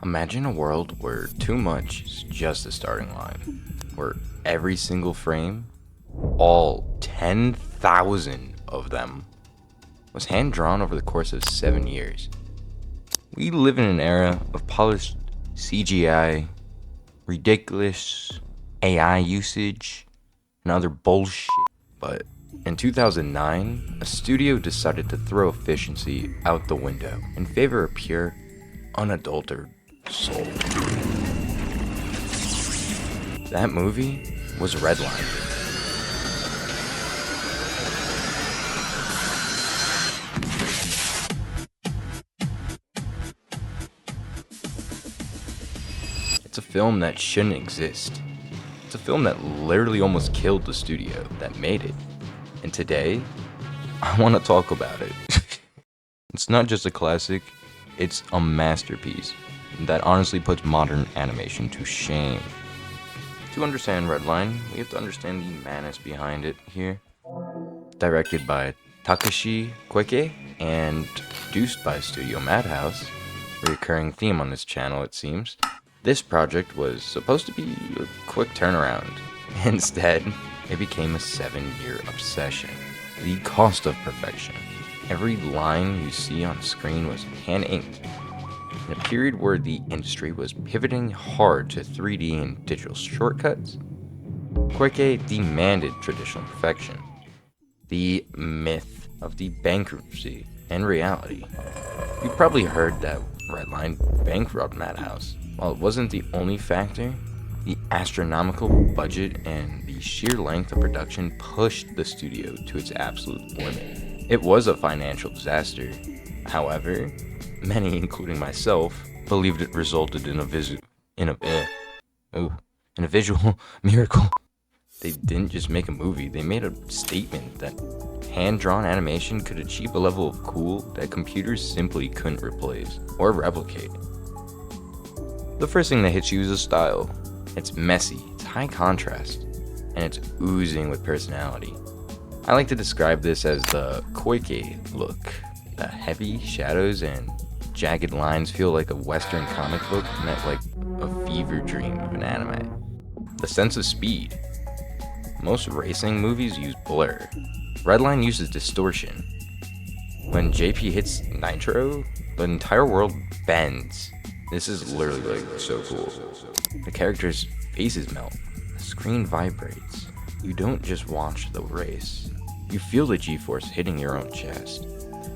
Imagine a world where too much is just the starting line, where every single frame, all 10,000 of them, was hand drawn over the course of 7 years. We live in an era of polished CGI, ridiculous AI usage, and other bullshit. But in 2009, a studio decided to throw efficiency out the window in favor of pure, unadulterated soul. That movie was Redline. It's a film that shouldn't exist. It's a film that literally almost killed the studio that made it. And today, I want to talk about it. It's not just a classic, it's a masterpiece that honestly puts modern animation to shame. To understand Redline, we have to understand the madness behind it here. Directed by Takeshi Koike and produced by Studio Madhouse, a recurring theme on this channel it seems. This project was supposed to be a quick turnaround. Instead, it became a 7-year obsession. The cost of perfection. Every line you see on screen was hand-inked. In a period where the industry was pivoting hard to 3D and digital shortcuts, Koike demanded traditional perfection. The myth of the bankruptcy and reality. You've probably heard that Redline bankrupted Madhouse. While it wasn't the only factor, the astronomical budget and the sheer length of production pushed the studio to its absolute limit. It was a financial disaster. However, many, including myself, believed it resulted in a visual miracle. They didn't just make a movie, they made a statement that hand-drawn animation could achieve a level of cool that computers simply couldn't replace or replicate. The first thing that hits you is the style. It's messy, it's high contrast, and it's oozing with personality. I like to describe this as the Koike look. The heavy shadows and jagged lines feel like a Western comic book met like a fever dream of an anime. The sense of speed. Most racing movies use blur. Redline uses distortion. When JP hits nitro, the entire world bends. This is literally like so cool. The characters' faces melt. The screen vibrates. You don't just watch the race. You feel the G-force hitting your own chest.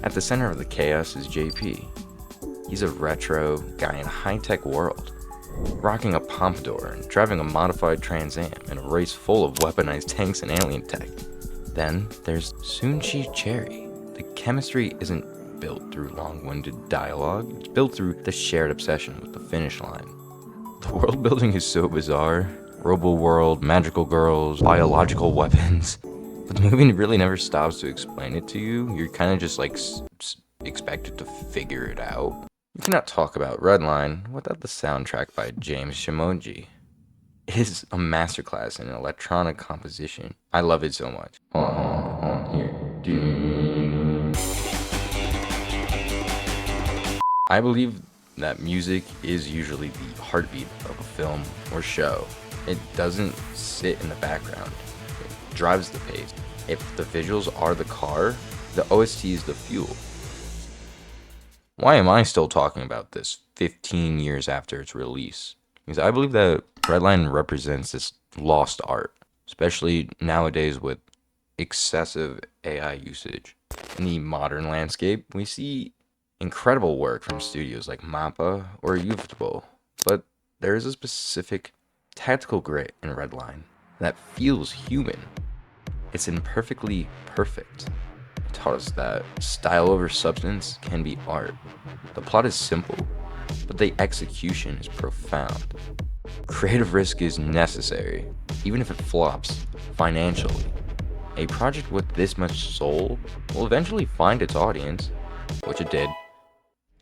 At the center of the chaos is JP. He's a retro guy in a high-tech world, rocking a pompadour and driving a modified Trans Am in a race full of weaponized tanks and alien tech. Then there's Sunchi Cherry. The chemistry isn't built through long-winded dialogue, it's built through the shared obsession with the finish line. The world building is so bizarre. Robo-world, magical girls, biological weapons. But the movie really never stops to explain it to you. You're kind of just like expected to figure it out. You cannot talk about Redline without the soundtrack by James Shimoji. It is a masterclass in electronic composition. I love it so much. Hold on, here. I believe that music is usually the heartbeat of a film or show. It doesn't sit in the background. It drives the pace. If the visuals are the car, the OST is the fuel. Why am I still talking about this 15 years after its release? Because I believe that Redline represents this lost art, especially nowadays with excessive AI usage. In the modern landscape, we see incredible work from studios like MAPPA or Ufotable, but there is a specific tactical grit in Redline that feels human. It's imperfectly perfect. It taught us that style over substance can be art. The plot is simple, but the execution is profound. Creative risk is necessary, even if it flops financially. A project with this much soul will eventually find its audience, which it did.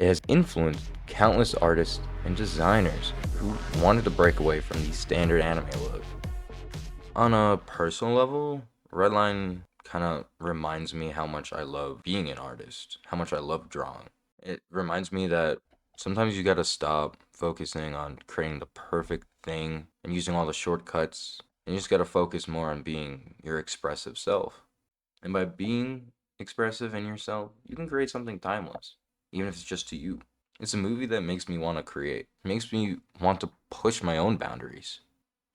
It has influenced countless artists and designers who wanted to break away from the standard anime look. On a personal level, Redline kind of reminds me how much I love being an artist, how much I love drawing. It reminds me that sometimes you gotta stop, focusing on creating the perfect thing and using all the shortcuts. And you just gotta focus more on being your expressive self. And by being expressive in yourself, you can create something timeless, even if it's just to you. It's a movie that makes me want to create, makes me want to push my own boundaries.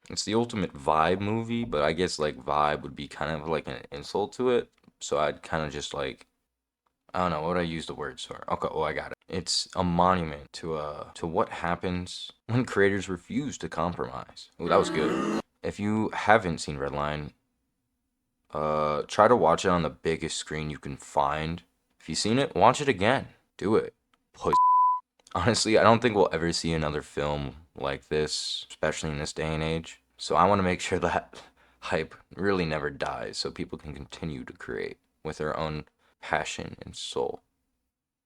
It's the ultimate vibe movie, but I guess like vibe would be kind of like an insult to it. So I'd kind of just like, I don't know, what would I use the words for? Okay, oh, I got it. It's a monument to what happens when creators refuse to compromise. Oh, that was good. If you haven't seen Redline, try to watch it on the biggest screen you can find. If you've seen it, watch it again. Do it. Puss. Honestly, I don't think we'll ever see another film like this, especially in this day and age. So I want to make sure that hype really never dies so people can continue to create with their own passion and soul.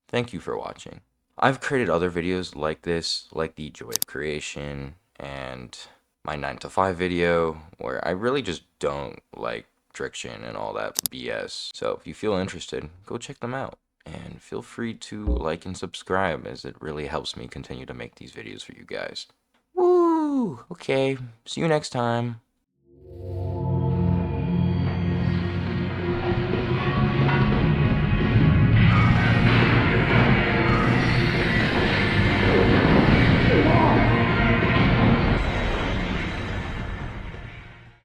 Thank you for watching. I've created other videos like this, like the Joy of Creation and my 9 to 5 video, where I really just don't like friction and all that BS. So if you feel interested, go check them out. And feel free to like and subscribe, as it really helps me continue to make these videos for you guys. Woo! Okay, see you next time.